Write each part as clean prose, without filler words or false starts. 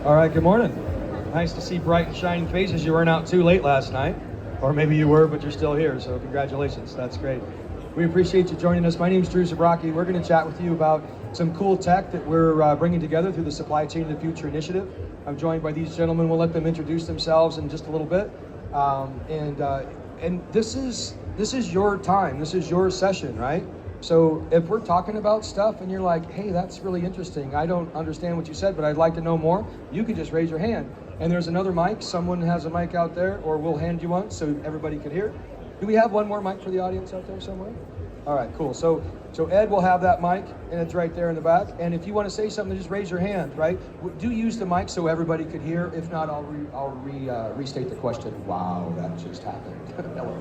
All right, good morning. Nice to see bright and shining faces. You weren't out too late last night, or maybe you were, but you're still here, so congratulations. That's great. We appreciate you joining us. My name is Karwacki. We're going to chat with you about some cool tech that we're bringing together through the Supply Chain of the Future initiative. I'm joined by these gentlemen. We'll let them introduce themselves in just a little bit. And this is your time. This is your session, right? So if we're talking about stuff and you're like, hey, that's really interesting. I don't understand what you said, but I'd like to know more. You can just raise your hand. And there's another mic. Someone has a mic out there, or we'll hand you one so everybody can hear. Do we have one more mic for the audience out there somewhere? All right, cool. So Ed will have that mic, and it's right there in the back. And if you want to say something, just raise your hand, right? Do use the mic so everybody could hear. If not, I'll restate the question. Wow, that just happened. Hello.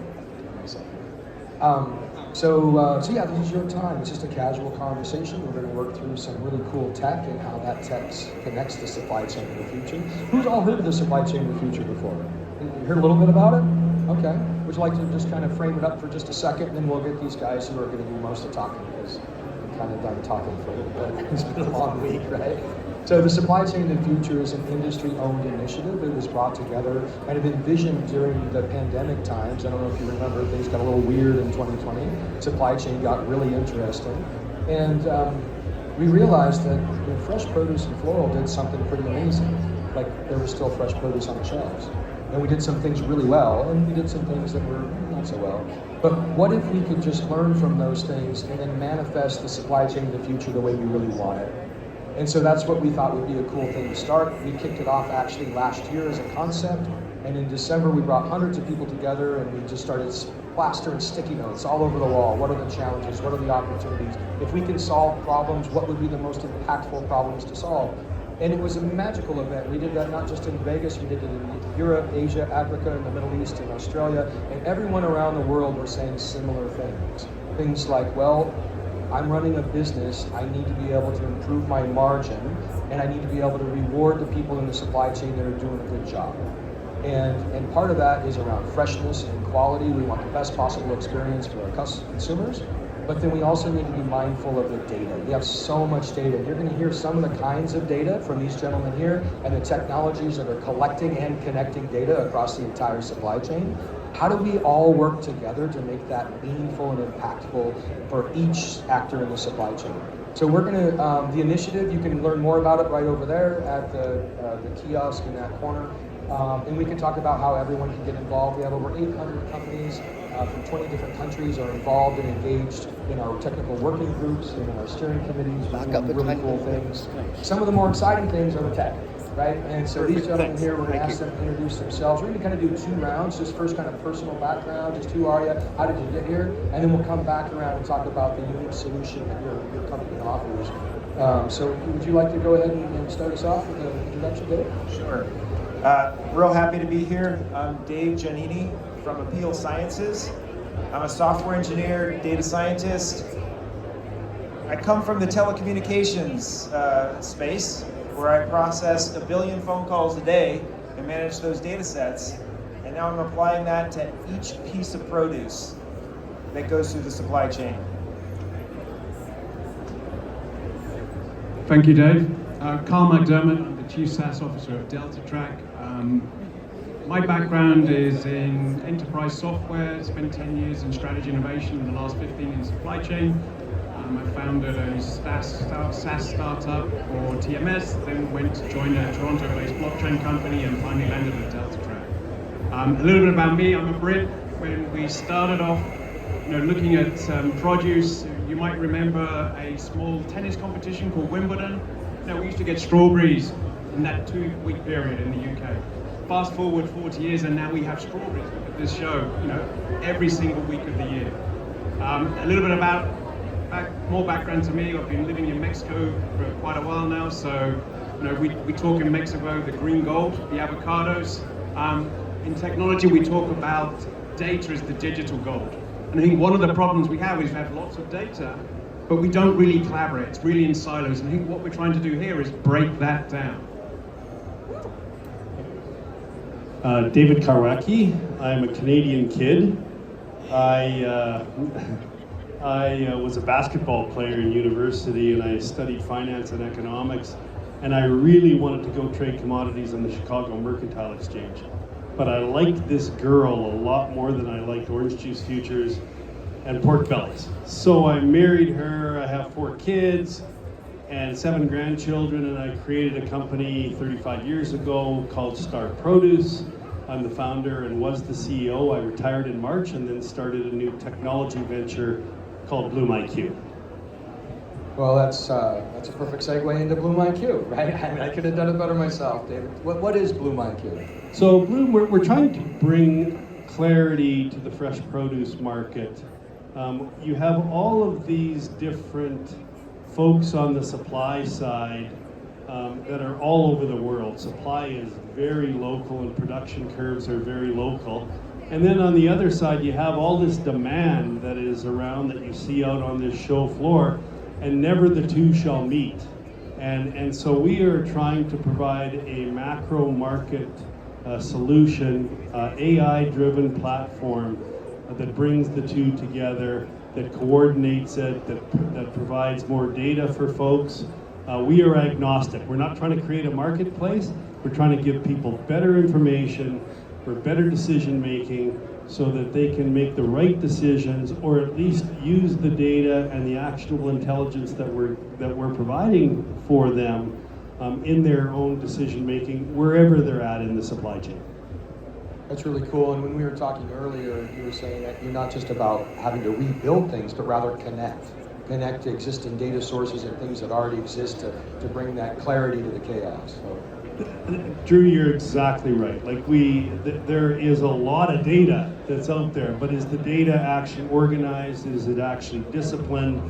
So yeah, this is your time. It's just a casual conversation. We're going to work through some really cool tech and how that tech connects the supply chain of the future. Who's all heard of the supply chain of the future before? You heard a little bit about it? Okay. Would you like to just kind of frame it up for just a second, and then we'll get these guys who are going to do most of the talking, because I'm kind of done talking for a little bit. It's been a long week, right? So the Supply Chain of the Future is an industry-owned initiative. It was brought together and it envisioned during the pandemic times. I don't know if you remember, things got a little weird in 2020. Supply chain got really interesting. And we realized that fresh produce and Floral did something pretty amazing. Like, there was still fresh produce on the shelves. And we did some things really well, and we did some things that were not so well. But what if we could just learn from those things and then manifest the supply chain of the future the way we really want it? And so that's what we thought would be a cool thing to start. We kicked it off actually last year as a concept, and in December we brought hundreds of people together and we just started plastering sticky notes all over the wall. What are the challenges? What are the opportunities? If we can solve problems, what would be the most impactful problems to solve? And it was a magical event. We did that not just in Vegas, we did it in Europe, Asia, Africa, and the Middle East, and Australia, and everyone around the world were saying similar things. Things like, well, I'm running a business, I need to be able to improve my margin, and I need to be able to reward the people in the supply chain that are doing a good job. And part of that is around freshness and quality. We want the best possible experience for our consumers, but then we also need to be mindful of the data. We have so much data. You're going to hear some of the kinds of data from these gentlemen here and the technologies that are collecting and connecting data across the entire supply chain. How do we all work together to make that meaningful and impactful for each actor in the supply chain? So we're going to, the initiative, you can learn more about it right over there at the kiosk in that corner. And we can talk about how everyone can get involved. We have over 800 companies from 20 different countries are involved and engaged in our technical working groups and in our steering committees. We're doing really cool things. Some of the more exciting things are the tech, right? And so these gentlemen here, we're going to ask them to introduce themselves. We're going to kind of do 2 rounds. Just first kind of personal background, just who are you, how did you get here? And then we'll come back around and talk about the unique solution that your company offers. So would you like to go ahead and start us off with an introduction, Dave? Sure. Real happy to be here. I'm Dave Giannini from Appeal Sciences. I'm a software engineer, data scientist. I come from the telecommunications space, where I process 1 billion phone calls a day and manage those data sets. And now I'm applying that to each piece of produce that goes through the supply chain. Thank you, Dave. Carl McDermott, I'm the Chief SaaS Officer at DeltaTrack. My background is in enterprise software, spent 10 years in strategy innovation and the last 15 in supply chain. I founded a SaaS startup for TMS, then went to join a Toronto-based blockchain company and finally landed at DeltaTrack. A little bit about me, I'm a Brit. When we started off looking at produce, you might remember a small tennis competition called Wimbledon. We used to get strawberries in that 2-week period in the UK. Fast forward 40 years and now we have strawberries at this show, every single week of the year. A little bit about more background to me. I've been living in Mexico for quite a while now, so we talk in Mexico the green gold, the avocados. In technology we talk about data as the digital gold. And I think one of the problems we have is we have lots of data, but we don't really collaborate. It's really in silos. And I think what we're trying to do here is break that down. David Karwacki. I'm a Canadian kid. I was a basketball player in university and I studied finance and economics. and I really wanted to go trade commodities on the Chicago Mercantile Exchange. But I liked this girl a lot more than I liked orange juice futures and pork bellies. So I married her, I have 4 kids and 7 grandchildren, and I created a company 35 years ago called Star Produce. I'm the founder and was the CEO. I retired in March and then started a new technology venture called BloomIQ. Well, that's a perfect segue into BloomIQ, right? I mean, I could have done it better myself, David. What is BloomIQ? So Bloom, we're trying to bring clarity to the fresh produce market. You have all of these different folks on the supply side that are all over the world. Supply is very local and production curves are very local. And then on the other side, you have all this demand that is around that you see out on this show floor, and never the two shall meet. And so we are trying to provide a macro market solution, AI-driven platform that brings the two together, that coordinates it, that provides more data for folks. We are agnostic. We're not trying to create a marketplace. We're trying to give people better information for better decision making, so that they can make the right decisions, or at least use the data and the actionable intelligence that we're providing for them in their own decision making, wherever they're at in the supply chain. That's really cool. And when we were talking earlier, you were saying that you're not just about having to rebuild things, but rather connect to existing data sources and things that already exist to bring that clarity to the chaos. So. Drew, you're exactly right. Like there is a lot of data that's out there, but is the data actually organized? Is it actually disciplined?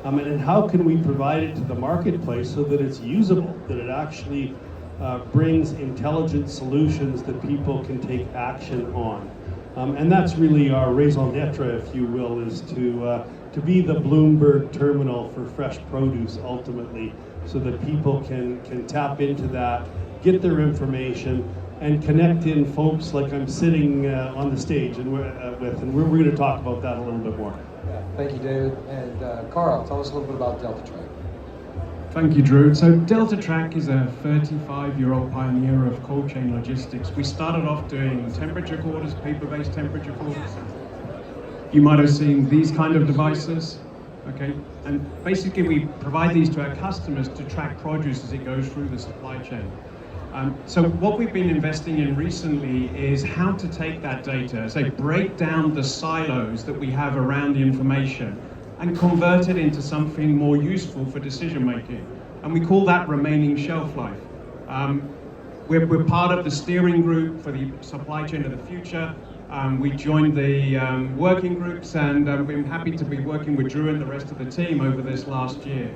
And how can we provide it to the marketplace so that it's usable, that it actually brings intelligent solutions that people can take action on? And that's really our raison d'etre, if you will, is to be the Bloomberg terminal for fresh produce ultimately, so that people can tap into that, get their information, and connect in folks like I'm sitting on the stage and we're going to talk about that a little bit more. Yeah, thank you, David. And Carl, tell us a little bit about DeltaTrack. Thank you, Drew. So DeltaTrack is a 35-year-old pioneer of cold chain logistics. We started off doing temperature quarters, paper-based temperature quarters. You might have seen these kind of devices. Okay, and basically we provide these to our customers to track produce as it goes through the supply chain. So what we've been investing in recently is how to take that data, say break down the silos that we have around the information and convert it into something more useful for decision making. And we call that remaining shelf life. We're part of the steering group for the supply chain of the future. We joined the working groups, and I've been happy to be working with Drew and the rest of the team over this last year.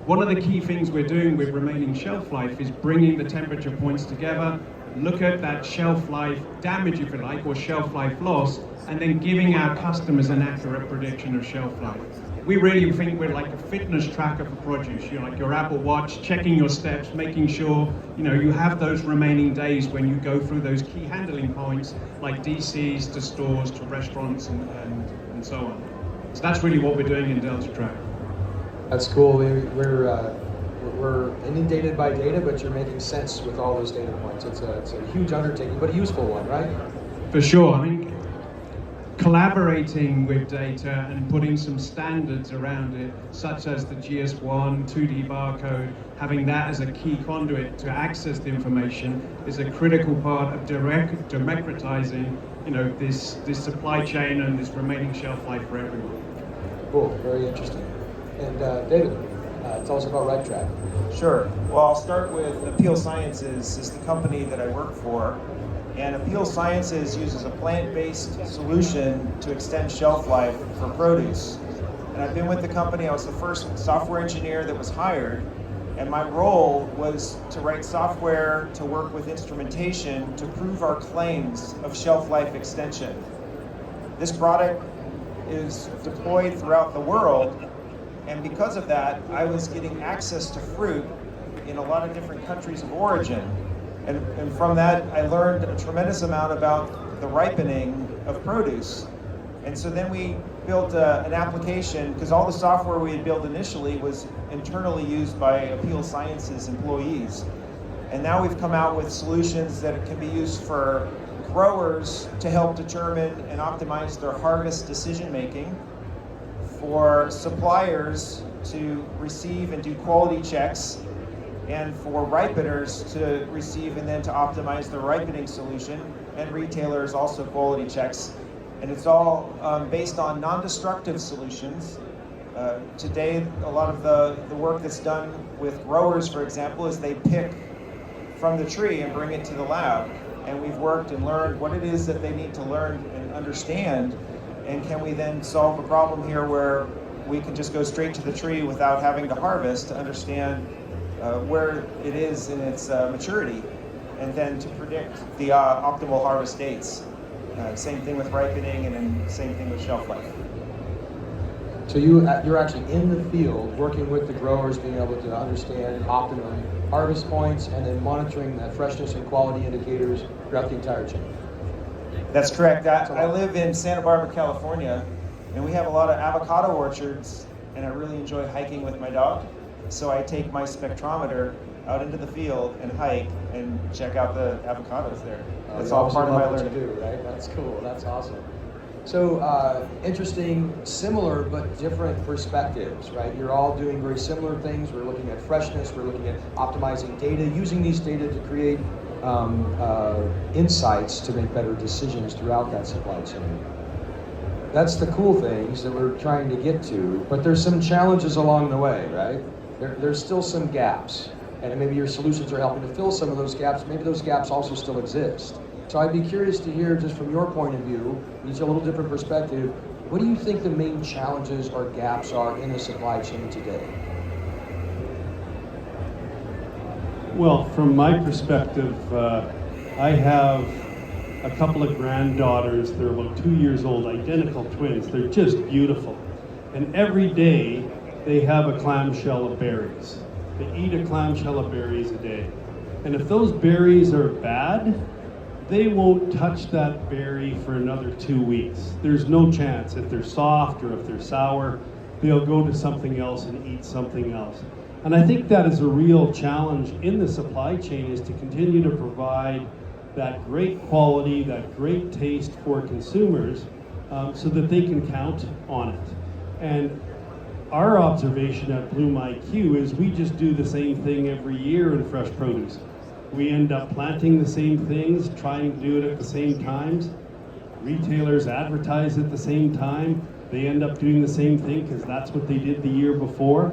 One of the key things we're doing with remaining shelf life is bringing the temperature points together, look at that shelf life damage, if you like, or shelf life loss, and then giving our customers an accurate prediction of shelf life. We really think we're like a fitness tracker for produce. You're like your Apple Watch, checking your steps, making sure you have those remaining days when you go through those key handling points, like DCs to stores to restaurants and so on. So that's really what we're doing in DeltaTrack. That's cool. We're inundated by data, but you're making sense with all those data points. It's a huge undertaking, but a useful one, right? For sure. I mean, collaborating with data and putting some standards around it, such as the GS1, 2D barcode, having that as a key conduit to access the information is a critical part of democratizing, this supply chain and this remaining shelf life for everyone. Cool. Very interesting. And David, tell us about RightTrack. Sure. Well, I'll start with Appeal Sciences is the company that I work for. And Appeal Sciences uses a plant-based solution to extend shelf life for produce. And I've been with the company. I was the first software engineer that was hired. And my role was to write software to work with instrumentation to prove our claims of shelf life extension. This product is deployed throughout the world. And because of that, I was getting access to fruit in a lot of different countries of origin. And from that, I learned a tremendous amount about the ripening of produce. And so then we built an application, because all the software we had built initially was internally used by Appeal Sciences employees. And now we've come out with solutions that can be used for growers to help determine and optimize their harvest decision making, for suppliers to receive and do quality checks, and for ripeners to receive and then to optimize their ripening solution, and retailers also quality checks. And it's all based on non-destructive solutions. Today, a lot of the work that's done with growers, for example, is they pick from the tree and bring it to the lab. And we've worked and learned what it is that they need to learn and understand. And can we then solve a problem here where we can just go straight to the tree without having to harvest to understand where it is in its maturity, and then to predict the optimal harvest dates. Same thing with ripening, and then same thing with shelf life. So you're actually in the field working with the growers, being able to understand optimum harvest points, and then monitoring the freshness and quality indicators throughout the entire chain. That's correct. I live in Santa Barbara, California, and we have a lot of avocado orchards, and I really enjoy hiking with my dog. So I take my spectrometer out into the field and hike and check out the avocados there. That's all part of my learning. To do, right? That's cool. That's awesome. So interesting, similar but different perspectives, right? You're all doing very similar things. We're looking at freshness. We're looking at optimizing data, using these data to create insights to make better decisions throughout that supply chain. That's the cool things that we're trying to get to, but there's some challenges along the way, right? There's still some gaps, and maybe your solutions are helping to fill some of those gaps. Maybe those gaps also still exist. So I'd be curious to hear, just from your point of view, each a little different perspective, what do you think the main challenges or gaps are in the supply chain today? Well, from my perspective, I have a couple of granddaughters. They're about 2 years old, identical twins. They're just beautiful. And every day they have a clamshell of berries. They eat a clamshell of berries a day. And if those berries are bad, they won't touch that berry for another 2 weeks. There's no chance. If they're soft or if they're sour, they'll go to something else and eat something else. And I think that is a real challenge in the supply chain, is to continue to provide that great quality, that great taste for consumers, so that they can count on it. And our observation at BloomIQ is we just do the same thing every year in fresh produce. We end up planting the same things, trying to do it at the same times. Retailers advertise at the same time. They end up doing the same thing because that's what they did the year before.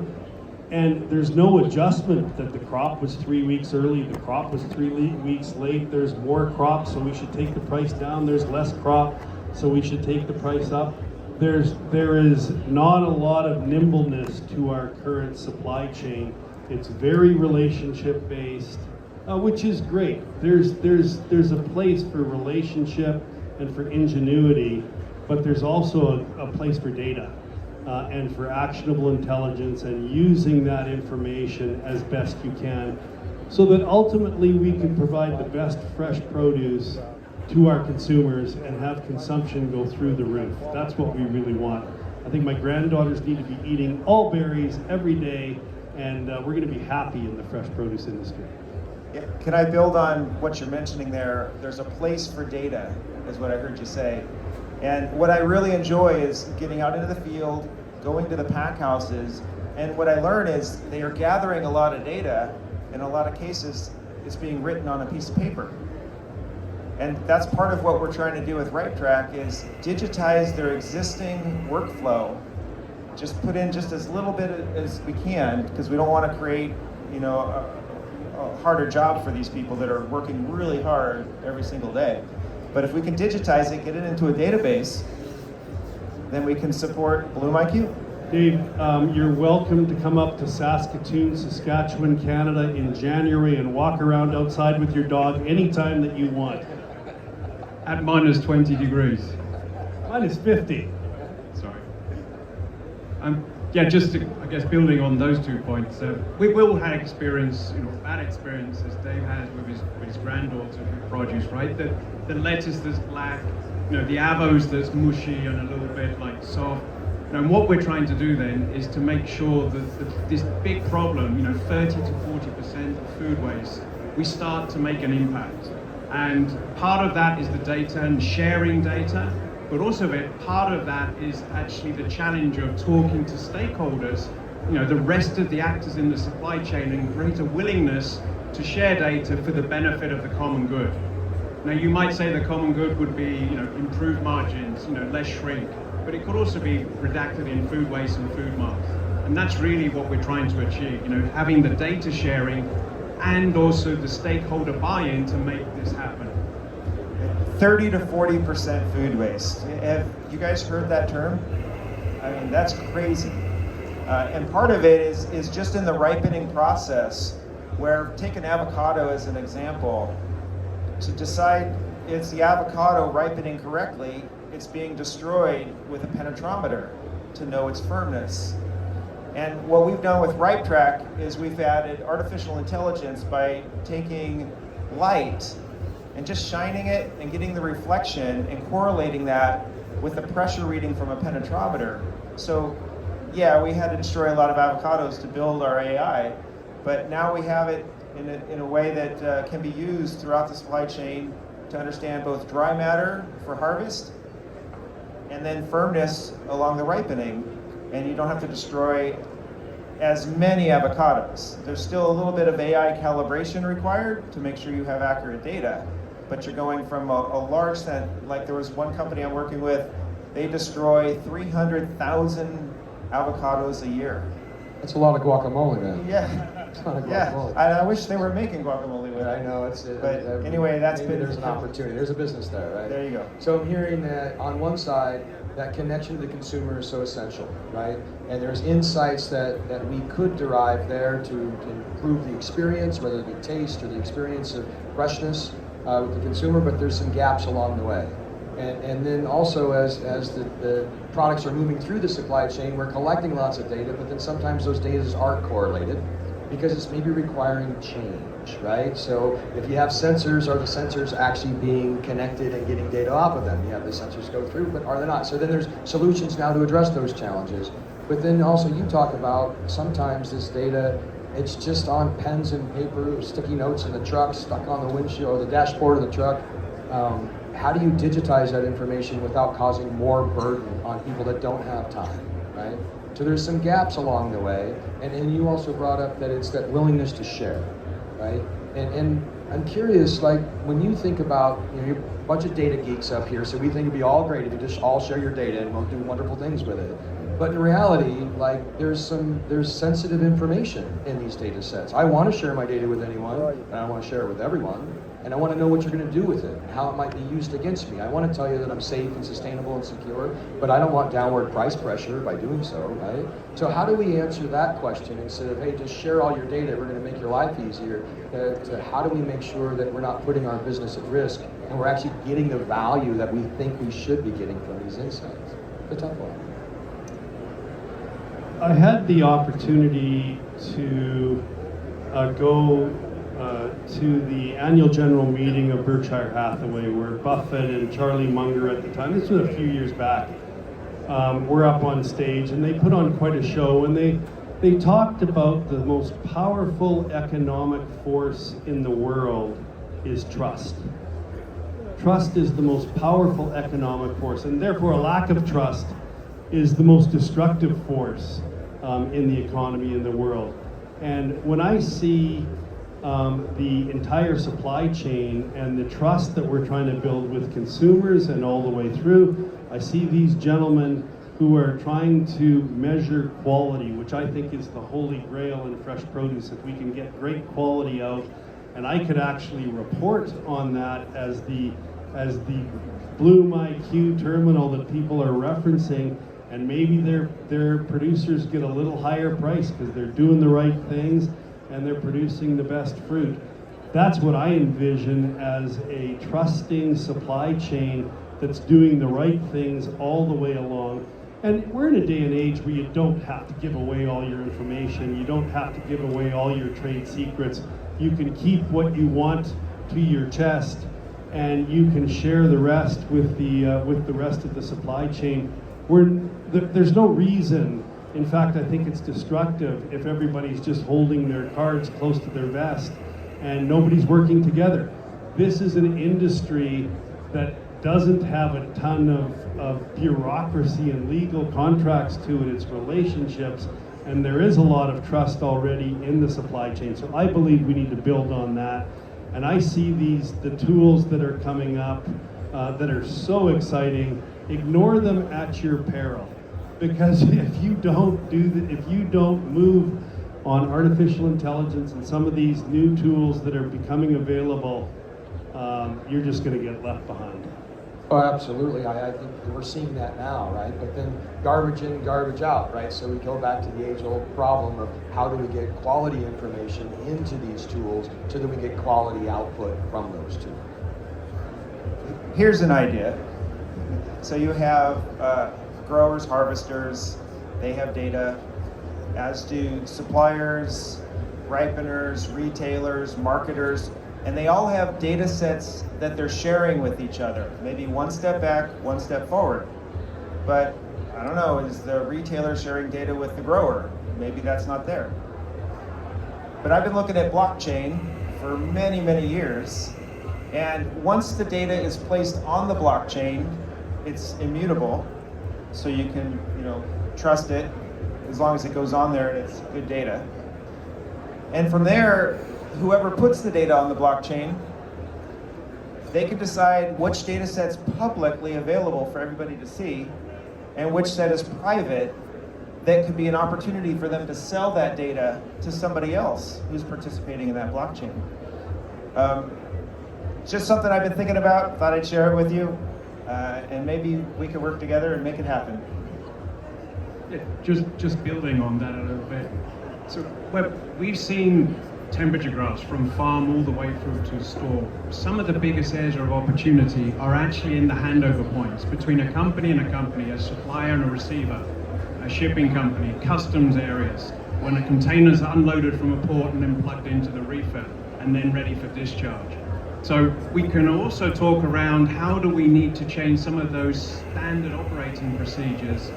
And there's no adjustment that the crop was 3 weeks early, the crop was 3 weeks late, there's more crop, so we should take the price down, there's less crop, so we should take the price up. There is not a lot of nimbleness to our current supply chain. It's very relationship based, which is great. There's a place for relationship and for ingenuity, but there's also a place for data and for actionable intelligence, and using that information as best you can, so that ultimately we can provide the best fresh produce to our consumers and have consumption go through the roof. That's what we really want. I think my granddaughters need to be eating all berries every day, and we're going to be happy in the fresh produce industry. Yeah. Can I build on what you're mentioning there? There's a place for data, is what I heard you say. And what I really enjoy is getting out into the field, going to the pack houses, and what I learn is they are gathering a lot of data. In a lot of cases, it's being written on a piece of paper. And that's part of what we're trying to do with RightTrack, is digitize their existing workflow. Just put in just as little bit as we can, because we don't want to create, a harder job for these people that are working really hard every single day. But if we can digitize it, get it into a database, then we can support BloomIQ. Dave, you're welcome to come up to Saskatoon, Saskatchewan, Canada in January and walk around outside with your dog anytime that you want. At minus 20 degrees. Minus 50. Sorry. Yeah, just to, I guess, building on those 2 points, we've all had experience, bad experiences Dave has with his granddaughter with produce, right? The lettuce that's black, the avos that's mushy and a little bit like soft. And what we're trying to do then is to make sure that this big problem, 30 to 40% of food waste, we start to make an impact. And part of that is the data and sharing data, but also part of that is actually the challenge of talking to stakeholders, the rest of the actors in the supply chain, and greater willingness to share data for the benefit of the common good. Now you might say the common good would be, improved margins, less shrink, but it could also be redacted in food waste and food marks. And that's really what we're trying to achieve, having the data sharing and also the stakeholder buy-in to make this happen. 30 to 40% food waste. Have you guys heard that term? I mean, that's crazy. And part of it is just in the ripening process, where, take an avocado as an example, to decide is the avocado ripening correctly, it's being destroyed with a penetrometer to know its firmness. And what we've done with RipeTrack is we've added artificial intelligence by taking light and just shining it and getting the reflection and correlating that with the pressure reading from a penetrometer. So yeah, we had to destroy a lot of avocados to build our AI, but now we have it in a way that can be used throughout the supply chain to understand both dry matter for harvest and then firmness along the ripening. And you don't have to destroy as many avocados. There's still a little bit of AI calibration required to make sure you have accurate data, but you're going from a large set, like there was one company I'm working with, they destroy 300,000 avocados a year. That's a lot of guacamole, man. Yeah. It's not a guacamole. Yeah, I wish they were making guacamole with it. I know, But anyway, that's maybe been... there's an opportunity. There's a business there, right? There you go. So I'm hearing that on one side, that connection to the consumer is so essential, right? And there's insights that we could derive there to improve the experience, whether it be taste or the experience of freshness with the consumer, but there's some gaps along the way. And then also as the products are moving through the supply chain, we're collecting lots of data, but then sometimes those data aren't correlated because it's maybe requiring change, right? So if you have sensors, are the sensors actually being connected and getting data off of them? You have the sensors go through, but are they not? So then there's solutions now to address those challenges. But then also you talk about sometimes this data, it's just on pens and paper, sticky notes in the truck, stuck on the windshield or the dashboard of the truck. How do you digitize that information without causing more burden on people that don't have time, right? So there's some gaps along the way, and you also brought up that it's that willingness to share, right? And I'm curious, like when you think about, you're a bunch of data geeks up here, so we think it'd be all great if you just all share your data and we'll do wonderful things with it. But in reality, like there's sensitive information in these data sets. I want to share my data with anyone, and I want to share it with everyone. And I want to know what you're going to do with it, how it might be used against me. I want to tell you that I'm safe and sustainable and secure, but I don't want downward price pressure by doing so, right? So how do we answer that question instead of, hey, just share all your data, we're going to make your life easier, to how do we make sure that we're not putting our business at risk and we're actually getting the value that we think we should be getting from these insights? The tough one. I had the opportunity to go to the annual general meeting of Berkshire Hathaway, where Buffett and Charlie Munger at the time, this was a few years back, were up on stage, and they put on quite a show, and they talked about the most powerful economic force in the world is trust. Trust is the most powerful economic force, and therefore a lack of trust is the most destructive force in the economy in the world. And when I see the entire supply chain and the trust that we're trying to build with consumers and all the way through, I see these gentlemen who are trying to measure quality, which I think is the holy grail in fresh produce. If we can get great quality out, and I could actually report on that as the BloomIQ terminal that people are referencing, and maybe their producers get a little higher price because they're doing the right things and they're producing the best fruit. That's what I envision as a trusting supply chain that's doing the right things all the way along. And we're in a day and age where you don't have to give away all your information. You don't have to give away all your trade secrets. You can keep what you want to your chest. and you can share the rest with the rest of the supply chain. There's no reason. In fact, I think it's destructive if everybody's just holding their cards close to their vest and nobody's working together. This is an industry that doesn't have a ton of bureaucracy and legal contracts to it. It's relationships, and there is a lot of trust already in the supply chain. So I believe we need to build on that. And I see the tools that are coming up that are so exciting. Ignore them at your peril, because if you don't if you don't move on artificial intelligence and some of these new tools that are becoming available, you're just going to get left behind. Oh, absolutely. I think we're seeing that now, right? But then garbage in, garbage out, right? So we go back to the age-old problem of how do we get quality information into these tools so that we get quality output from those tools. Here's an idea. So you have growers, harvesters, they have data, as do suppliers, ripeners, retailers, marketers, and they all have data sets that they're sharing with each other. Maybe one step back, one step forward. But I don't know, is the retailer sharing data with the grower? Maybe that's not there. But I've been looking at blockchain for many, many years. And once the data is placed on the blockchain, it's immutable. So you can, trust it as long as it goes on there and it's good data. And from there, whoever puts the data on the blockchain, they can decide which data set's publicly available for everybody to see and which set is private. That could be an opportunity for them to sell that data to somebody else who's participating in that blockchain. Just something I've been thinking about, thought I'd share it with you, and maybe we could work together and make it happen. Yeah, just building on that a little bit. So we've seen temperature graphs from farm all the way through to store. Some of the biggest areas of opportunity are actually in the handover points between a company and a company, a supplier and a receiver, a shipping company, customs areas, when a container's unloaded from a port and then plugged into the reefer and then ready for discharge. So we can also talk around how do we need to change some of those standard operating procedures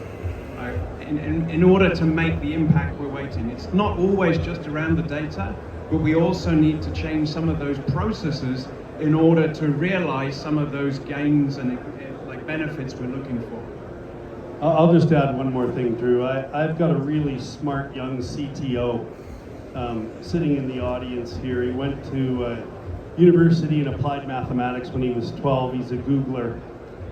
in order to make the impact we're waiting. It's not always just around the data, but we also need to change some of those processes in order to realize some of those gains and benefits we're looking for. I'll just add one more thing, Drew. I've got a really smart young CTO sitting in the audience here. He went to university in applied mathematics when he was 12. He's a Googler.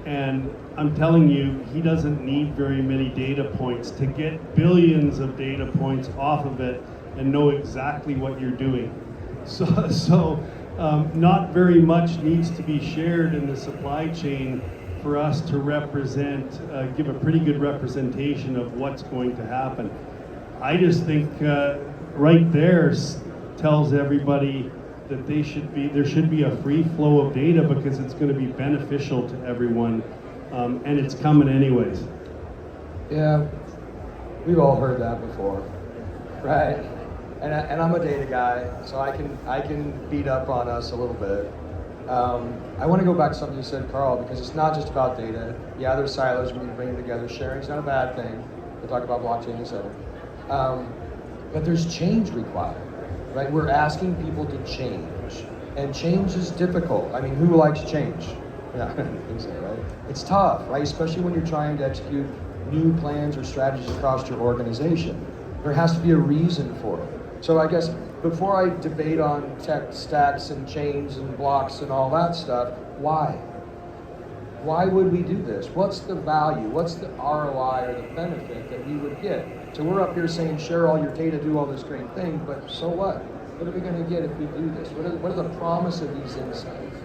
And I'm telling you, he doesn't need very many data points to get billions of data points off of it and know exactly what you're doing. So not very much needs to be shared in the supply chain for us to represent, give a pretty good representation of what's going to happen. I just think right there tells everybody that there should be a free flow of data because it's going to be beneficial to everyone, and it's coming anyways. Yeah, we've all heard that before, right? And I'm a data guy, so I can beat up on us a little bit. I want to go back to something you said, Carl, because it's not just about data. Yeah, there's silos we need to bring them together. Sharing's not a bad thing. We'll talk about blockchain, etc. But there's change required, right? We're asking people to change, and change is difficult. I mean, who likes change? Yeah, I think so, right? It's tough, right? Especially when you're trying to execute new plans or strategies across your organization. There has to be a reason for it. So I guess before I debate on tech stacks and chains and blocks and all that stuff, why? Why would we do this? What's the value? What's the ROI or the benefit that we would get? So we're up here saying share all your data, do all this great thing, but so what? What are we going to get if we do this? What are the promise of these insights?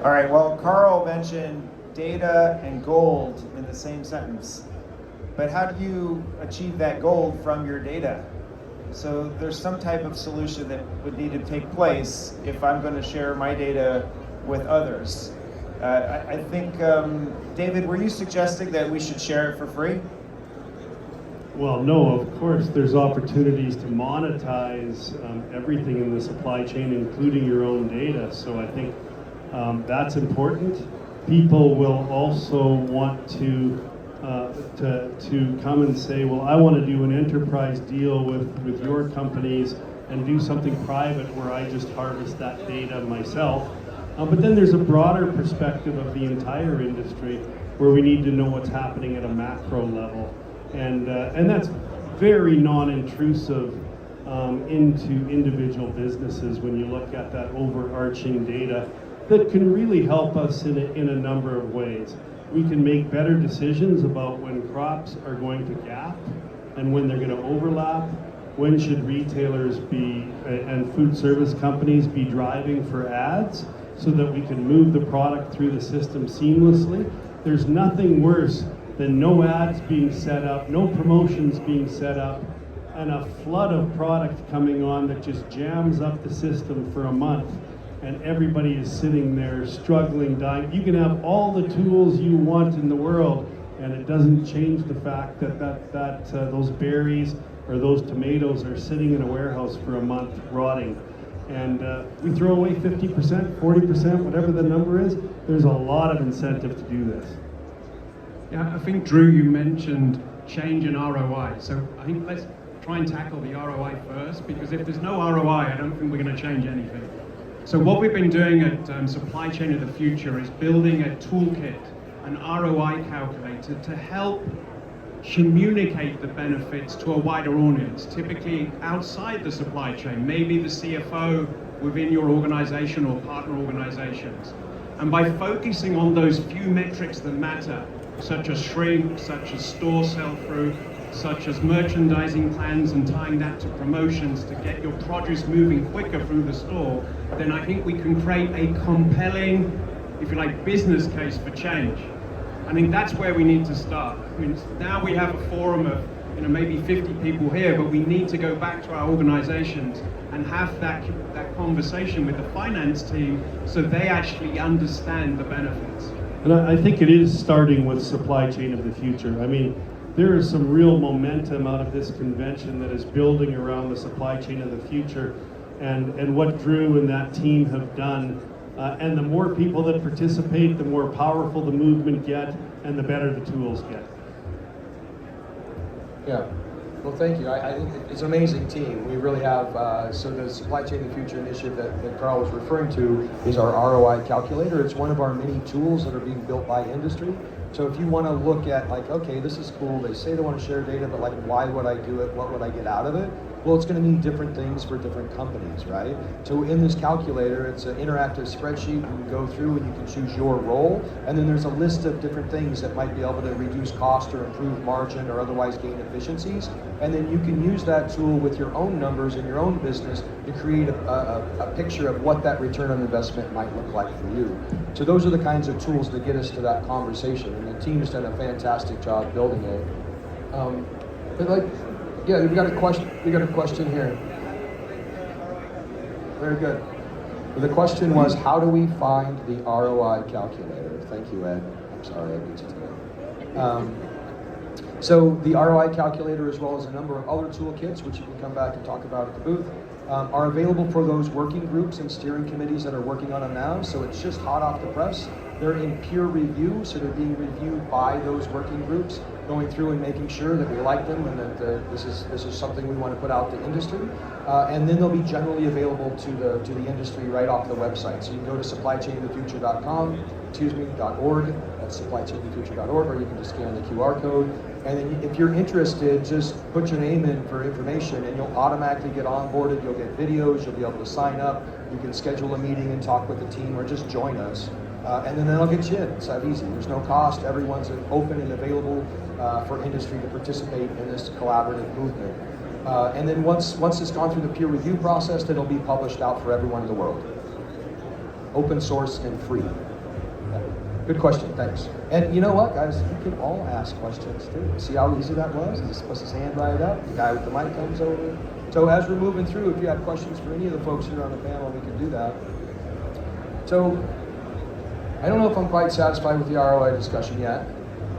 All right, well, Carl mentioned data and gold in the same sentence. But how do you achieve that gold from your data? So there's some type of solution that would need to take place if I'm going to share my data with others. I think, David, were you suggesting that we should share it for free? Well, no, of course, there's opportunities to monetize everything in the supply chain, including your own data. So I think that's important. People will also want to come and say, well, I want to do an enterprise deal with your companies and do something private where I just harvest that data myself. But then there's a broader perspective of the entire industry where we need to know what's happening at a macro level. And that's very non-intrusive into individual businesses when you look at that overarching data that can really help us in a number of ways. We can make better decisions about when crops are going to gap and when they're going to overlap. When should retailers be and food service companies be driving for ads so that we can move the product through the system seamlessly? There's nothing worse than no ads being set up, no promotions being set up, and a flood of product coming on that just jams up the system for a month, and everybody is sitting there struggling, dying. You can have all the tools you want in the world, and it doesn't change the fact that those berries or those tomatoes are sitting in a warehouse for a month rotting. And we throw away 50%, 40%, whatever the number is. There's a lot of incentive to do this. Yeah, I think, Drew, you mentioned change in ROI. So I think let's try and tackle the ROI first, because if there's no ROI, I don't think we're going to change anything. So what we've been doing at Supply Chain of the Future is building a toolkit, an ROI calculator to help communicate the benefits to a wider audience, typically outside the supply chain, maybe the CFO within your organization or partner organizations. And by focusing on those few metrics that matter, such as shrink, such as store sell-through, such as merchandising plans and tying that to promotions to get your produce moving quicker through the store, then I think we can create a compelling, if you like, business case for change. I think that's where we need to start. I mean, now we have a forum of maybe 50 people here, but we need to go back to our organizations and have that conversation with the finance team so they actually understand the benefits. And I think it is starting with Supply Chain of the Future. I mean, there is some real momentum out of this convention that is building around the Supply Chain of the Future and what Drew and that team have done. And the more people that participate, the more powerful the movement get and the better the tools get. Yeah. Well, thank you. I think it's an amazing team. We really have, so the Supply Chain of the Future initiative that Carl was referring to is our ROI calculator. It's one of our many tools that are being built by industry. So if you want to look at like, okay, this is cool, they say they want to share data, but like, why would I do it? What would I get out of it? Well, it's going to mean different things for different companies, right? So in this calculator, it's an interactive spreadsheet. You can go through and you can choose your role. And then there's a list of different things that might be able to reduce cost or improve margin or otherwise gain efficiencies. And then you can use that tool with your own numbers in your own business to create a picture of what that return on investment might look like for you. So those are the kinds of tools that get us to that conversation. And the team's done a fantastic job building it. Yeah, we got a question. We got a question here. Very good. The question was, how do we find the ROI calculator? Thank you, Ed. I'm sorry, I beat you today. So the ROI calculator, as well as a number of other toolkits, which you can come back and talk about at the booth, are available for those working groups and steering committees that are working on them now. So it's just hot off the press. They're in peer review, so they're being reviewed by those working groups, going through and making sure that we like them and that this is something we want to put out to industry. And then they'll be generally available to the industry right off the website. So you can go to supplychainofthefuture.com, .org, that's supplychainofthefuture.org, or you can just scan the QR code. And then if you're interested, just put your name in for information and you'll automatically get onboarded. You'll get videos, you'll be able to sign up. You can schedule a meeting and talk with the team or just join us. And then that'll get you in. It's that easy. There's no cost. Everyone's open and available for industry to participate in this collaborative movement. And then once it's gone through the peer review process, then it'll be published out for everyone in the world. Open source and free. Good question, thanks. And you know what, guys? You can all ask questions too. See how easy that was? He just puts his hand right up. The guy with the mic comes over. So as we're moving through, if you have questions for any of the folks here on the panel, we can do that. So I don't know if I'm quite satisfied with the ROI discussion yet.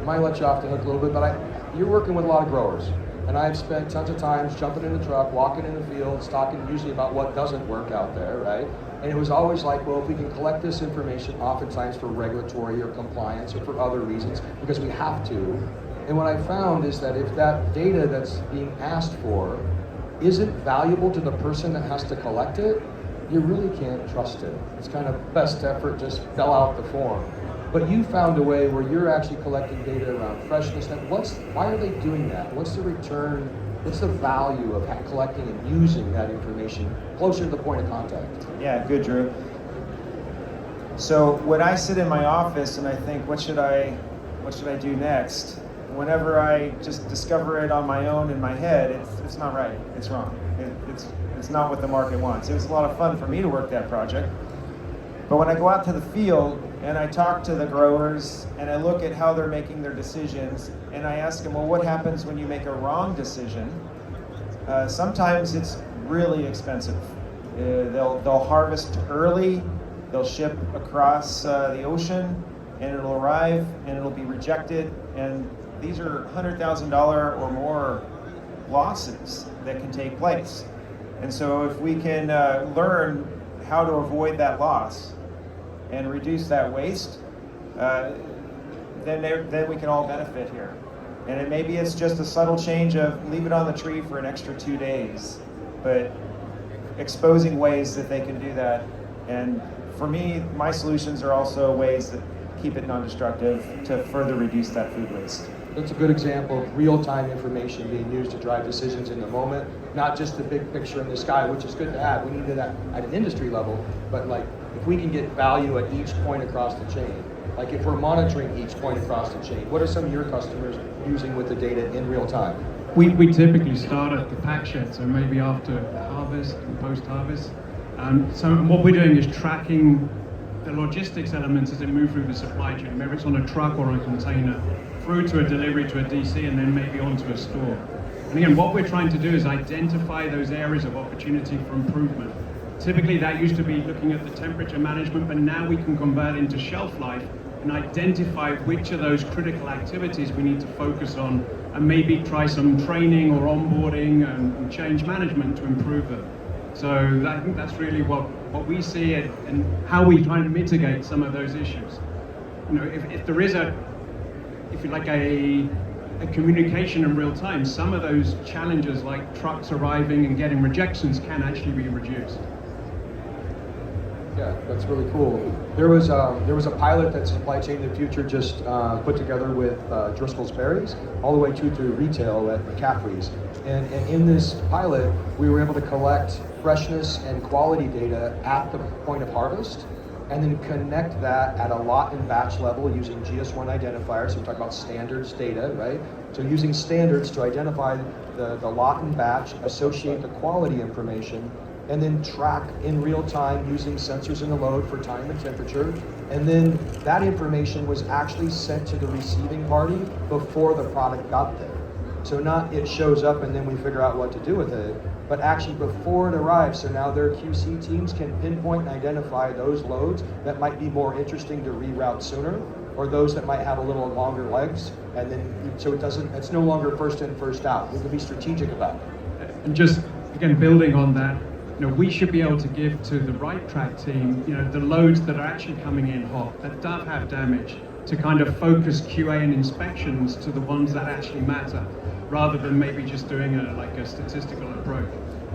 I might let you off the hook a little bit, but you're working with a lot of growers. And I've spent tons of times jumping in the truck, walking in the fields, talking usually about what doesn't work out there, right? And it was always like, well, if we can collect this information, oftentimes for regulatory or compliance or for other reasons, because we have to. And what I found is that if that data that's being asked for isn't valuable to the person that has to collect it, you really can't trust it. It's kind of best effort, just fill out the form. But you found a way where you're actually collecting data around freshness. Why are they doing that? What's the return? What's the value of collecting and using that information closer to the point of contact? Yeah, good, Drew. So when I sit in my office and I think, what should I do next? Whenever I just discover it on my own in my head, it's not right. It's wrong. It's not what the market wants. It was a lot of fun for me to work that project. But when I go out to the field and I talk to the growers and I look at how they're making their decisions and I ask them, well, what happens when you make a wrong decision? Sometimes it's really expensive. They'll harvest early, they'll ship across the ocean, and it'll arrive and it'll be rejected. And these are $100,000 or more losses that can take place. And so if we can learn how to avoid that loss and reduce that waste, then we can all benefit here. And maybe it's just a subtle change of leave it on the tree for an extra 2 days, but exposing ways that they can do that. And for me, my solutions are also ways that keep it non-destructive to further reduce that food waste. That's a good example of real-time information being used to drive decisions in the moment, not just the big picture in the sky, which is good to have. We need that at an industry level, but like if we can get value at each point across the chain, like if we're monitoring each point across the chain, what are some of your customers using with the data in real time? We typically start at the pack shed, so maybe after harvest and post-harvest. So what we're doing is tracking the logistics elements as they move through the supply chain, whether it's on a truck or a container, through to a delivery to a DC and then maybe onto a store. And again, what we're trying to do is identify those areas of opportunity for improvement. Typically that used to be looking at the temperature management, but now we can convert into shelf life and identify which of those critical activities we need to focus on and maybe try some training or onboarding and change management to improve them. So I think that's really what we see and how we try to mitigate some of those issues. You know, if there is if you like a communication in real time, some of those challenges like trucks arriving and getting rejections can actually be reduced. Yeah, that's really cool. There was a pilot that Supply Chain of the Future just put together with Driscoll's Berries, all the way to retail at McCaffrey's. And in this pilot, we were able to collect freshness and quality data at the point of harvest, and then connect that at a lot and batch level using GS1 identifiers. So we talk about standards data, right? So using standards to identify the lot and batch, associate the quality information, and then track in real time using sensors in the load for time and temperature. And then that information was actually sent to the receiving party before the product got there. So not it shows up and then we figure out what to do with it, but actually before it arrives. So now their QC teams can pinpoint and identify those loads that might be more interesting to reroute sooner, or those that might have a little longer legs. And then, so it's no longer first in, first out. We can be strategic about it. And just, again, building on that, we should be able to give to the right track team, the loads that are actually coming in hot, that don't have damage, to kind of focus QA and inspections to the ones that actually matter, rather than maybe just doing a statistical approach.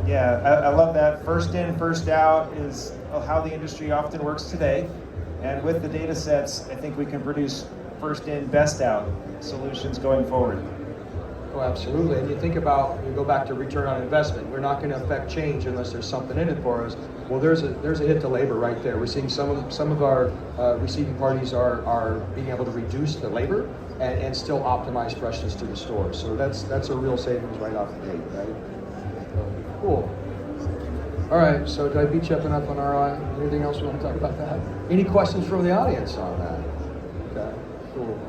Yeah, I love that. First in, first out is how the industry often works today. And with the data sets, I think we can produce first in, best out solutions going forward. Oh, absolutely. And you think about, you go back to return on investment. We're not going to affect change unless there's something in it for us. Well, there's a hit to labor right there. We're seeing some of our receiving parties are being able to reduce the labor and still optimize freshness to the store. So that's a real savings right off the gate, right? So, cool. All right. So did I beat you up enough on ROI? Anything else you want to talk about that? Any questions from the audience on that? Okay. Cool.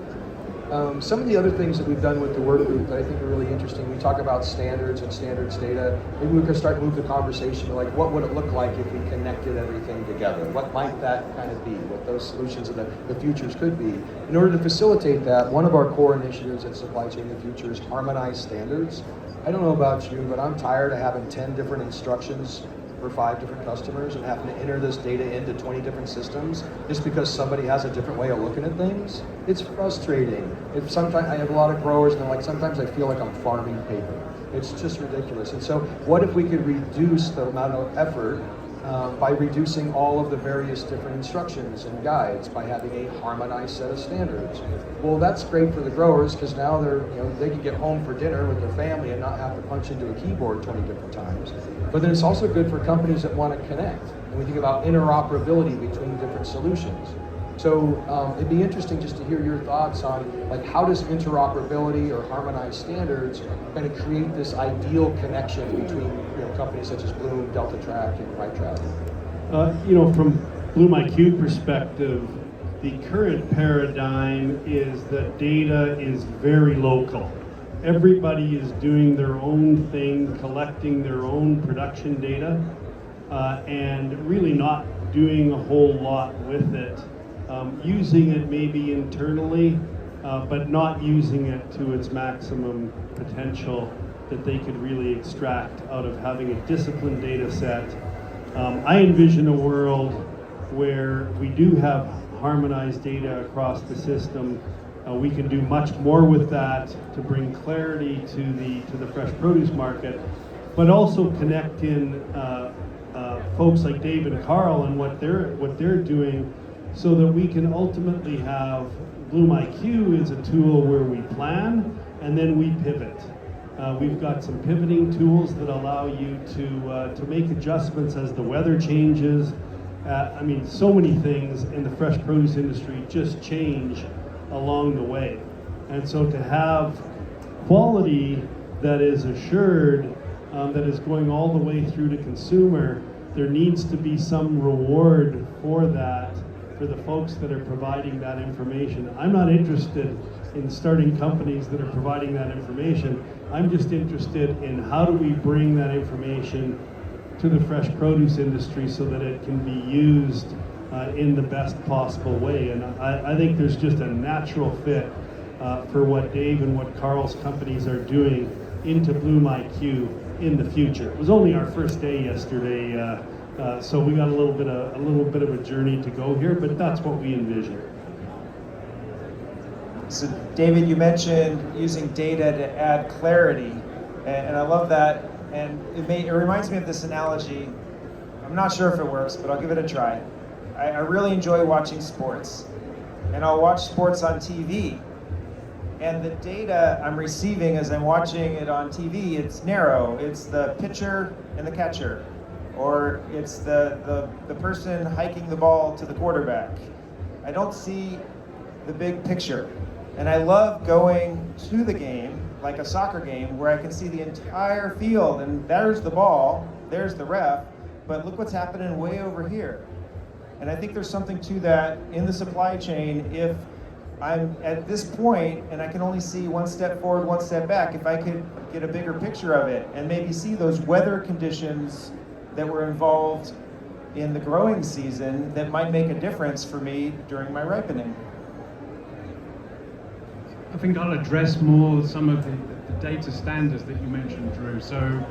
Some of the other things that we've done with the work group that I think are really interesting, we talk about standards and standards data. Maybe we could start to move the conversation to like, what would it look like if we connected everything together? What might that kind of be? What those solutions of the futures could be? In order to facilitate that, one of our core initiatives at Supply Chain of the Future is harmonized standards. I don't know about you, but I'm tired of having 10 different instructions for 5 different customers and having to enter this data into 20 different systems just because somebody has a different way of looking at things. It's frustrating. Sometimes I have a lot of growers and they're like, sometimes I feel like I'm farming paper. It's just ridiculous. And so what if we could reduce the amount of effort by reducing all of the various different instructions and guides by having a harmonized set of standards? Well, that's great for the growers because now they can get home for dinner with their family and not have to punch into a keyboard 20 different times. But then it's also good for companies that want to connect. And we think about interoperability between different solutions. So it'd be interesting just to hear your thoughts on like how does interoperability or harmonized standards kind of create this ideal connection between companies such as Bloom, Delta Track, and Right Track? From BloomIQ perspective, the current paradigm is that data is very local. Everybody is doing their own thing, collecting their own production data, and really not doing a whole lot with it. Using it maybe internally, but not using it to its maximum potential that they could really extract out of having a disciplined data set. I envision a world where we do have harmonized data across the system. We can do much more with that to bring clarity to the fresh produce market, but also connect in folks like Dave and Carl and what they're doing, so that we can ultimately have BloomIQ is a tool where we plan and then we pivot. We've got some pivoting tools that allow you to make adjustments as the weather changes. So many things in the fresh produce industry just change along the way. And so to have quality that is assured, that is going all the way through to consumer, there needs to be some reward for that, for the folks that are providing that information. I'm not interested in starting companies that are providing that information. I'm just interested in how do we bring that information to the fresh produce industry so that it can be used in the best possible way. And I think there's just a natural fit for what Dave and what Carl's companies are doing into BloomIQ in the future. It was only our first day yesterday, so we got a little bit of a journey to go here, but that's what we envision. So David, you mentioned using data to add clarity, and I love that. And it reminds me of this analogy. I'm not sure if it works, but I'll give it a try. I really enjoy watching sports, and I'll watch sports on TV. And the data I'm receiving as I'm watching it on TV, it's narrow. It's the pitcher and the catcher, or it's the person hiking the ball to the quarterback. I don't see the big picture. And I love going to the game, like a soccer game, where I can see the entire field, and there's the ball, there's the ref, but look what's happening way over here. And I think there's something to that in the supply chain. If I'm at this point and I can only see one step forward, one step back, if I could get a bigger picture of it and maybe see those weather conditions that were involved in the growing season that might make a difference for me during my ripening. I think I'll address more some of the data standards that you mentioned, Drew. So,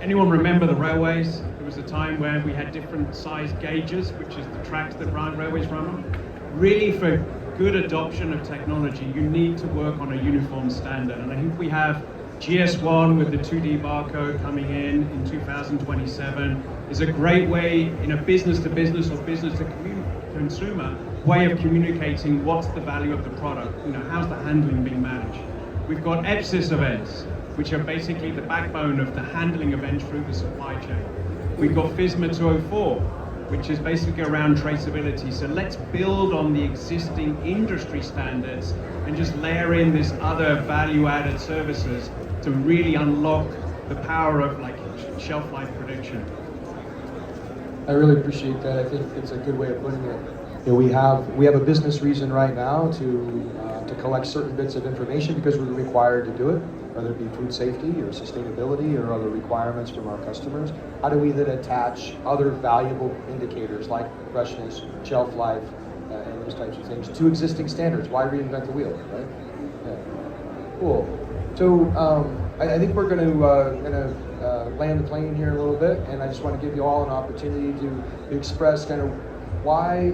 anyone remember the railways? There was a time where we had different size gauges, which is the tracks that railways run on. Really, for good adoption of technology, you need to work on a uniform standard. And I think we have GS1 with the 2D barcode coming in 2027 is a great way in a business-to-business or business-to-consumer way of communicating what's the value of the product, how's the handling being managed. We've got EPSIS events, which are basically the backbone of the handling events through the supply chain. We've got FSMA 204, which is basically around traceability. So let's build on the existing industry standards and just layer in this other value-added services to really unlock the power of shelf life prediction. I really appreciate that. I think it's a good way of putting it. We have a business reason right now to to collect certain bits of information because we're required to do it, whether it be food safety or sustainability or other requirements from our customers. How do we then attach other valuable indicators like freshness, shelf life, and those types of things to existing standards? Why reinvent the wheel, right? Yeah. Cool. So I think we're going to land the plane here a little bit, and I just want to give you all an opportunity to express kind of why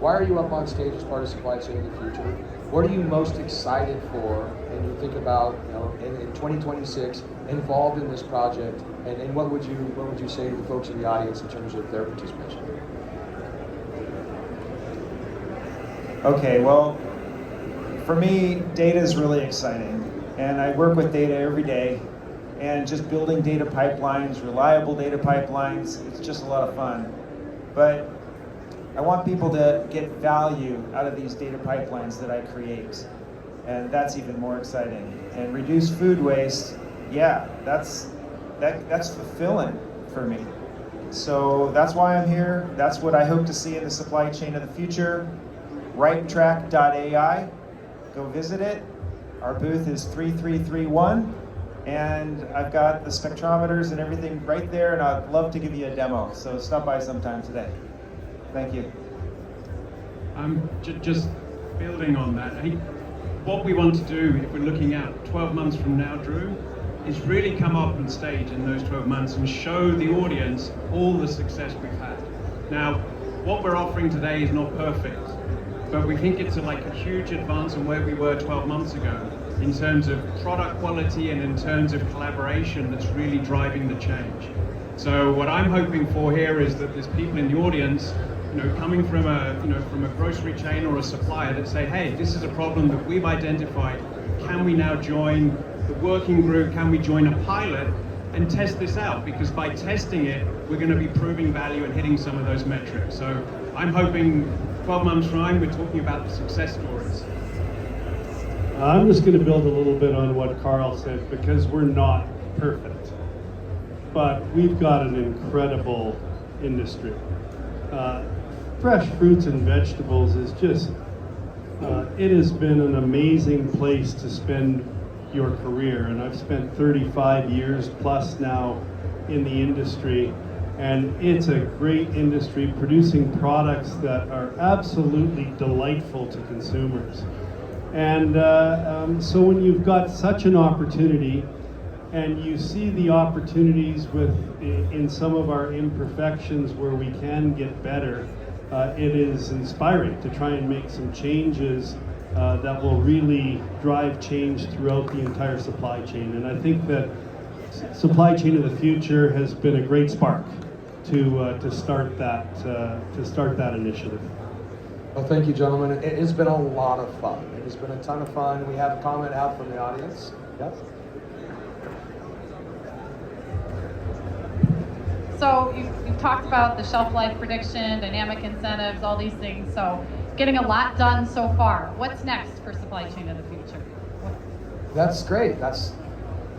are you up on stage as part of Supply Chain of the Future? What are you most excited for, and you think about, in 2026, involved in this project, and what would you say to the folks in the audience in terms of their participation? Okay, well, for me, data is really exciting, and I work with data every day, and just building data pipelines, reliable data pipelines, it's just a lot of fun. But I want people to get value out of these data pipelines that I create, and that's even more exciting. And reduce food waste, yeah, that's fulfilling for me. So that's why I'm here. That's what I hope to see in the supply chain of the future. Righttrack.ai, go visit it. Our booth is 3331, and I've got the spectrometers and everything right there, and I'd love to give you a demo. So stop by sometime today. Thank you. Just building on that, I think what we want to do, if we're looking out 12 months from now, Drew, is really come up on stage in those 12 months and show the audience all the success we've had. Now, what we're offering today is not perfect, but we think it's a huge advance on where we were 12 months ago in terms of product quality and in terms of collaboration that's really driving the change. So what I'm hoping for here is that there's people in the audience, coming from a grocery chain or a supplier that say, hey, this is a problem that we've identified. Can we now join the working group? Can we join a pilot and test this out? Because by testing it, we're going to be proving value and hitting some of those metrics. So I'm hoping 12 months from now, we're talking about the success stories. I'm just going to build a little bit on what Carl said, because we're not perfect. But we've got an incredible industry. Fresh fruits and vegetables is just, it has been an amazing place to spend your career. And I've spent 35 years plus now in the industry. And it's a great industry producing products that are absolutely delightful to consumers. And so when you've got such an opportunity, and you see the opportunities in some of our imperfections where we can get better, it is inspiring to try and make some changes that will really drive change throughout the entire supply chain. And I think that Supply Chain of the Future has been a great spark to start that initiative. Well, thank you, gentlemen. It has been a lot of fun. It has been a ton of fun. We have a comment out from the audience. Yes? So you've talked about the shelf life prediction, dynamic incentives, all these things. So getting a lot done so far. What's next for Supply Chain of the Future? That's great. That's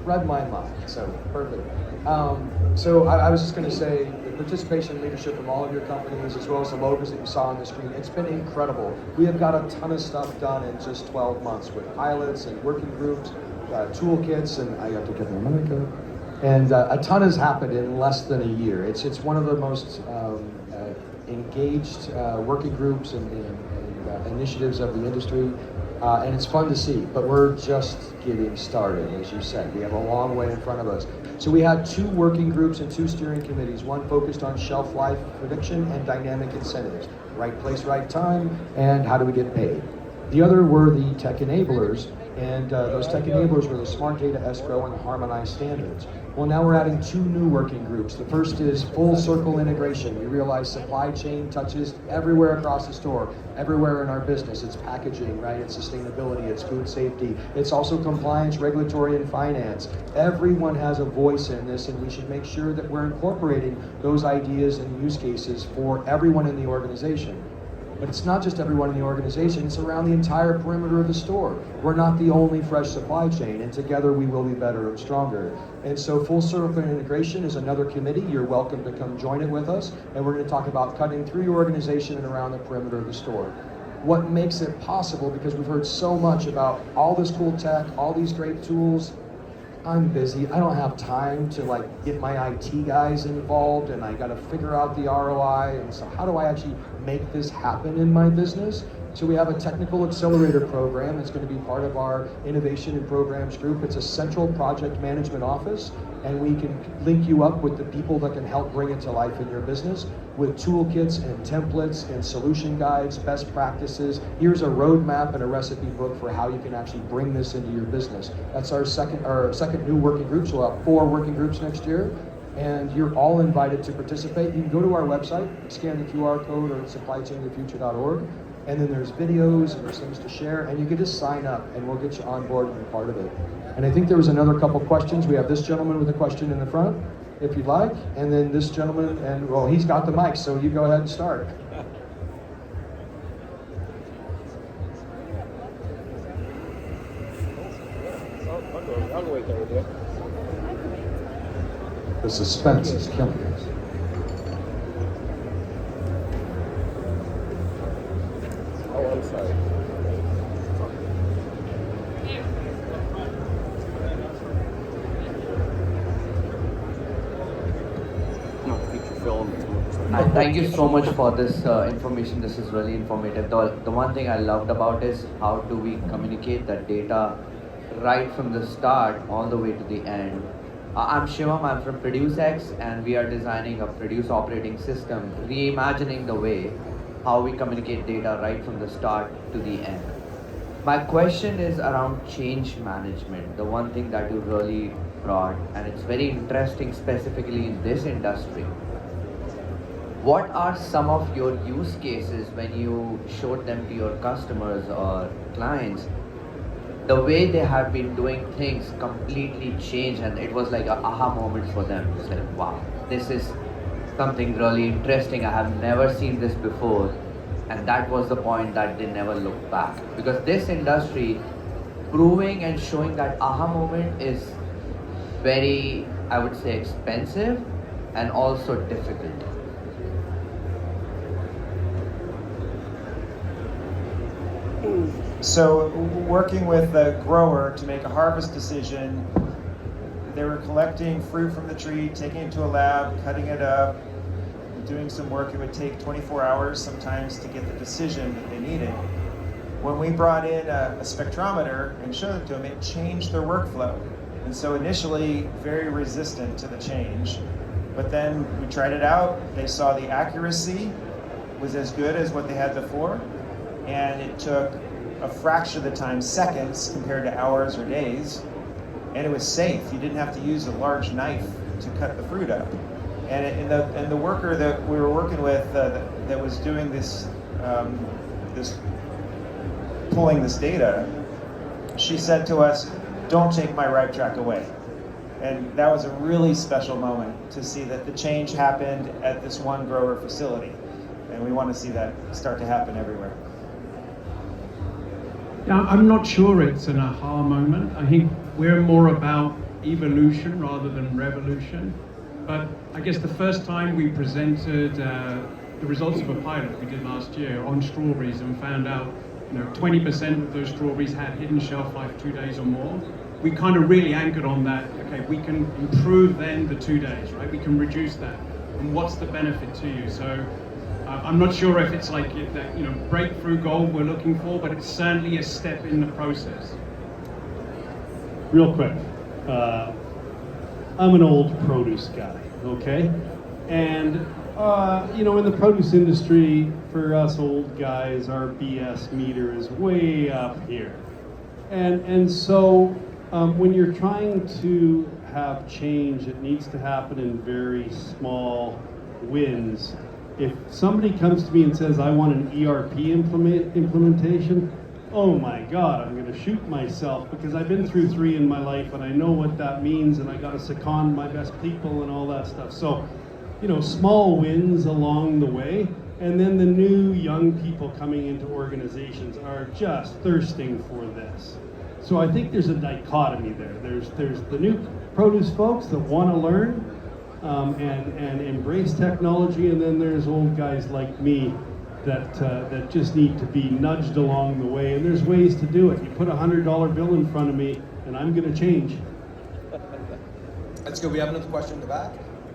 read my mind. So perfect. So I was just going to say, the participation and leadership from all of your companies, as well as the logos that you saw on the screen, it's been incredible. We have got a ton of stuff done in just 12 months with pilots and working groups, toolkits, and I have to get my mic up. And a ton has happened in less than a year. It's one of the most engaged working groups and initiatives of the industry, and it's fun to see. But we're just getting started, as you said. We have a long way in front of us. So we had 2 working groups and 2 steering committees. One focused on shelf life prediction and dynamic incentives, right place, right time, and how do we get paid. The other were the tech enablers, and those tech enablers were the smart data escrow and the harmonized standards. Well, now we're adding 2 new working groups. The first is full circle integration. We realize supply chain touches everywhere across the store, everywhere in our business. It's packaging, right? It's sustainability, it's food safety. It's also compliance, regulatory, and finance. Everyone has a voice in this, and we should make sure that we're incorporating those ideas and use cases for everyone in the organization. But it's not just everyone in the organization, it's around the entire perimeter of the store. We're not the only fresh supply chain, and together we will be better and stronger. And so full circle integration is another committee. You're welcome to come join it with us, and we're going to talk about cutting through your organization and around the perimeter of the store. what makes it possible, because we've heard so much about all this cool tech, all these great tools. I'm busy, I don't have time to like get my IT guys involved, and I gotta figure out the ROI, and so how do I actually make this happen in my business? So we have a technical accelerator program. It's going to be part of our innovation and programs group. It's a central project management office, and we can link you up with the people that can help bring it to life in your business with toolkits and templates and solution guides, best practices. Here's a roadmap and a recipe book for how you can actually bring this into your business. That's our second new working group. So we'll have 4 working groups next year, and you're all invited to participate. You can go to our website, scan the QR code, or at supplychainofthefuture.org. And then there's videos and there's things to share, and you can just sign up and we'll get you on board and be part of it. And I think there was another couple questions. We have this gentleman with a question in the front, if you'd like, and then this gentleman, and well, he's got the mic, so you go ahead and start. I'll go wait there with you. The suspense is killing us. Oh, I'm sorry. No, feature film. Thank you so much for this information. This is really informative. The one thing I loved about is how do we communicate that data right from the start all the way to the end. I'm Shivam, I'm from ProduceX, and we are designing a Produce operating system, reimagining the way how we communicate data right from the start to the end. My question is around change management, the one thing that you really brought, and it's very interesting specifically in this industry. What are some of your use cases when you showed them to your customers or clients? The way they have been doing things completely changed, and it was like an aha moment for them. It's like, wow, this is something really interesting. I have never seen this before. And that was the point that they never looked back. Because this industry, proving and showing that aha moment is very, I would say, expensive and also difficult. So working with a grower to make a harvest decision, they were collecting fruit from the tree, taking it to a lab, cutting it up, doing some work. It would take 24 hours sometimes to get the decision that they needed. When we brought in a spectrometer and showed it to them, it changed their workflow. And so initially very resistant to the change. But then we tried it out, they saw the accuracy was as good as what they had before, and it took a fraction of the time, seconds, compared to hours or days, and it was safe. You didn't have to use a large knife to cut the fruit up. And the worker that we were working with that was doing this, pulling this data, she said to us, "Don't take my ripe track away." And that was a really special moment to see that the change happened at this one grower facility. And we want to see that start to happen everywhere. Yeah, I'm not sure it's an aha moment. I think we're more about evolution rather than revolution. But I guess the first time we presented the results of a pilot we did last year on strawberries and found out 20% of those strawberries had hidden shelf life 2 days or more, we kind of really anchored on that. Okay, we can improve then the 2 days, right? We can reduce that. And what's the benefit to you? So I'm not sure if it's like that breakthrough goal we're looking for, but it's certainly a step in the process. Real quick, I'm an old produce guy, okay? And, in the produce industry, for us old guys, our BS meter is way up here. And so when you're trying to have change, it needs to happen in very small wins. If somebody comes to me and says, I want an ERP implementation, oh my God, I'm gonna shoot myself, because I've been through 3 in my life and I know what that means, and I gotta second my best people and all that stuff. So, small wins along the way, and then the new young people coming into organizations are just thirsting for this. So I think there's a dichotomy there. There's the new produce folks that wanna learn and embrace technology, and then there's old guys like me that just need to be nudged along the way, and there's ways to do it. You put a $100 bill in front of me, and I'm going to change. That's good. We have another question in the back,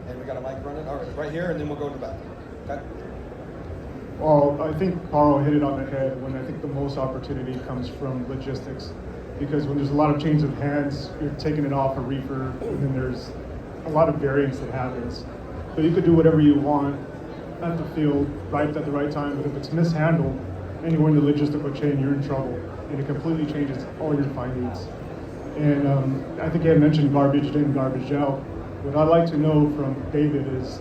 and we got a mic running. All right, right here, and then we'll go to the back. Okay. Well, I think Paulo hit it on the head when I think the most opportunity comes from logistics. Because when there's a lot of change of hands, you're taking it off a reefer, and then there's a lot of variance that happens. So you could do whatever you want at the field, right at the right time, but if it's mishandled, anywhere in the logistical chain, you're in trouble. And it completely changes all your findings. And I think I mentioned garbage in, garbage out. What I'd like to know from David is,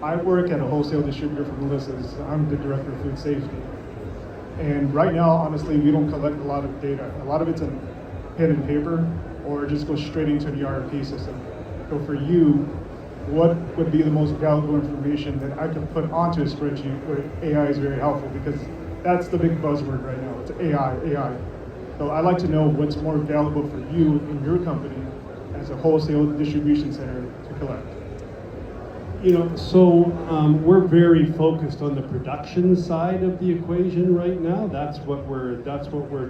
I work at a wholesale distributor for Melissa's. I'm the director of food safety. And right now, honestly, we don't collect a lot of data. A lot of it's in pen and paper, or it just goes straight into the ERP system. So for you, what would be the most valuable information that I could put onto a spreadsheet where AI is very helpful? Because that's the big buzzword right now. It's AI. So I'd like to know what's more valuable for you in your company as a wholesale distribution center to collect. We're very focused on the production side of the equation right now. That's what we're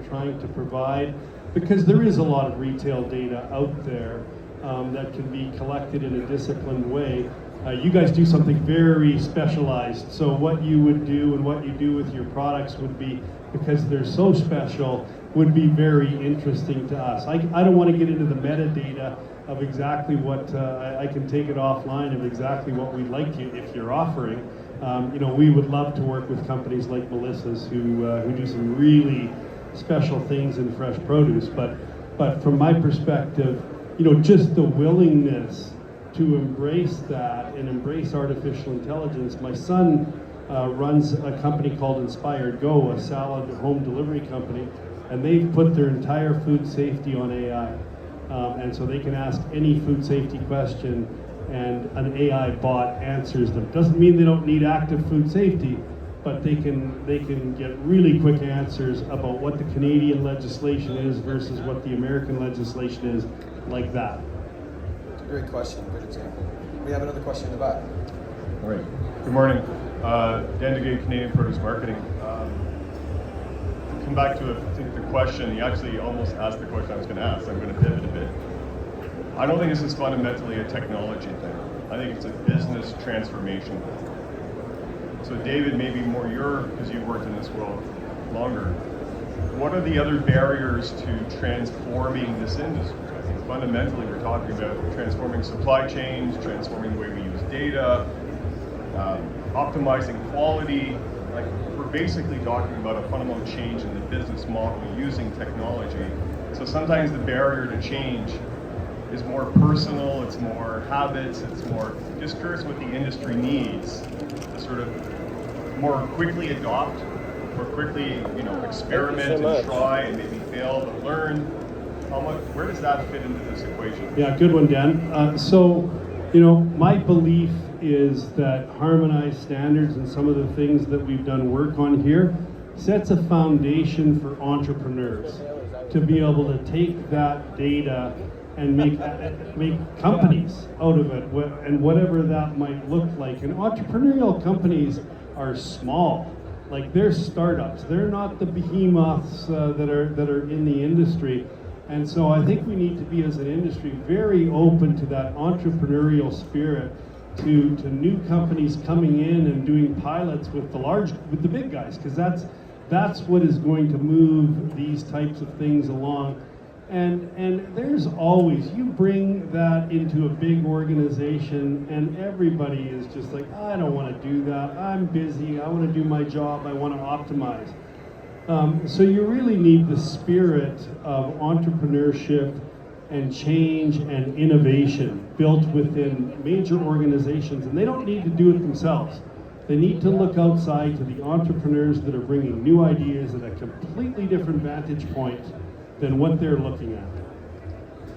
trying to provide, because there is a lot of retail data out there that can be collected in a disciplined way. You guys do something very specialized. So what you would do and what you do with your products would be, because they're so special, would be very interesting to us. I don't want to get into the metadata of exactly what, I can take it offline of exactly what we'd like you, if you're offering. We would love to work with companies like Melissa's who do some really special things in fresh produce. But from my perspective, just the willingness to embrace that and embrace artificial intelligence. My son runs a company called Inspired Go, a salad home delivery company, and they've put their entire food safety on AI. And so they can ask any food safety question and an AI bot answers them. Doesn't mean they don't need active food safety, but they can get really quick answers about what the Canadian legislation is versus what the American legislation is, like that. Great question, good example. We have another question in the back. All right. Good morning. Dan DeGay, Canadian Produce Marketing. Come back to the question. You actually almost asked the question I was going to ask. I'm going to pivot a bit. I don't think this is fundamentally a technology thing. I think it's a business transformation thing. So David, maybe more because you've worked in this world longer, what are the other barriers to transforming this industry? I think fundamentally we're talking about transforming supply chains, transforming the way we use data, optimizing quality. Like, we're basically talking about a fundamental change in the business model using technology. So sometimes the barrier to change is more personal, it's more habits, it's more, just curious what the industry needs to sort of more quickly adopt, more quickly, experiment and try and maybe fail but learn. Where does that fit into this equation? Yeah, good one, Dan. My belief is that harmonized standards and some of the things that we've done work on here sets a foundation for entrepreneurs to be able to take that data and make companies out of it, and whatever that might look like. And entrepreneurial companies are small, like they're startups. They're not the behemoths that are in the industry. And so I think we need to be, as an industry, very open to that entrepreneurial spirit, to new companies coming in and doing pilots with the big guys, because that's what is going to move these types of things along. And there's always, you bring that into a big organization and everybody is just like, I don't want to do that, I'm busy, I want to do my job, I want to optimize. So you really need the spirit of entrepreneurship and change and innovation built within major organizations, and they don't need to do it themselves. They need to look outside to the entrepreneurs that are bringing new ideas at a completely different vantage point than what they're looking at.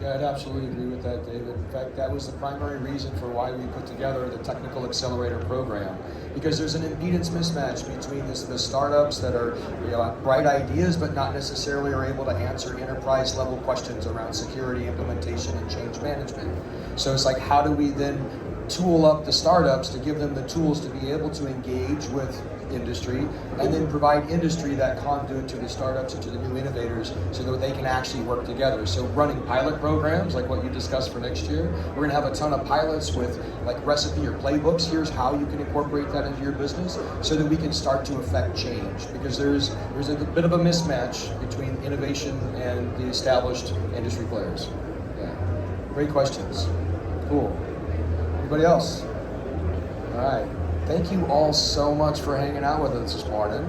Yeah, I'd absolutely agree with that, David. In fact, that was the primary reason for why we put together the Technical Accelerator program, because there's an impedance mismatch between the startups that are bright ideas but not necessarily are able to answer enterprise level questions around security, implementation, and change management. So it's like, how do we then tool up the startups to give them the tools to be able to engage with industry, and then provide industry that conduit to the startups and to the new innovators so that they can actually work together. So running pilot programs like what you discussed for next year, we're gonna have a ton of pilots with like recipe or playbooks. Here's how you can incorporate that into your business so that we can start to affect change, because there's a bit of a mismatch between innovation and the established industry players. Yeah, great questions. Cool. Anybody else? All right. Thank you all so much for hanging out with us this morning.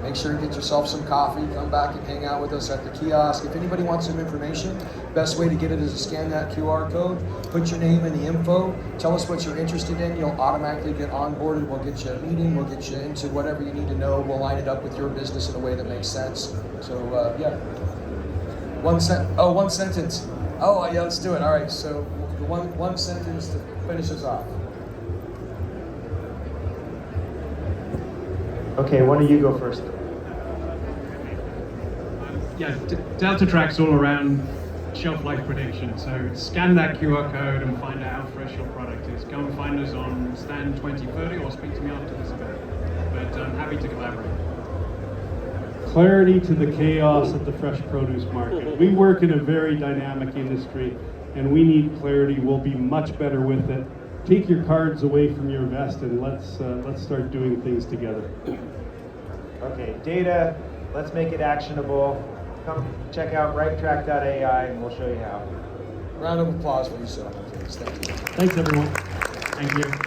Make sure to get yourself some coffee. Come back and hang out with us at the kiosk. If anybody wants some information, best way to get it is to scan that QR code, put your name in the info, tell us what you're interested in. You'll automatically get onboarded. We'll get you a meeting. We'll get you into whatever you need to know. We'll line it up with your business in a way that makes sense. So yeah, one sentence. Oh yeah, let's do it. All right. So one sentence to finish us off. Okay, why don't you go first? Yeah, Delta Track's all around shelf life prediction. So scan that QR code and find out how fresh your product is. Go and find us on Stand 2030 or speak to me after this event. But I'm happy to collaborate. Clarity to the chaos at the fresh produce market. We work in a very dynamic industry, and we need clarity. We'll be much better with it. Take your cards away from your vest and let's start doing things together. Okay, data, let's make it actionable. Come check out righttrack.ai and we'll show you how. Round of applause for you, so please. Thank you. Thanks, everyone. Thank you.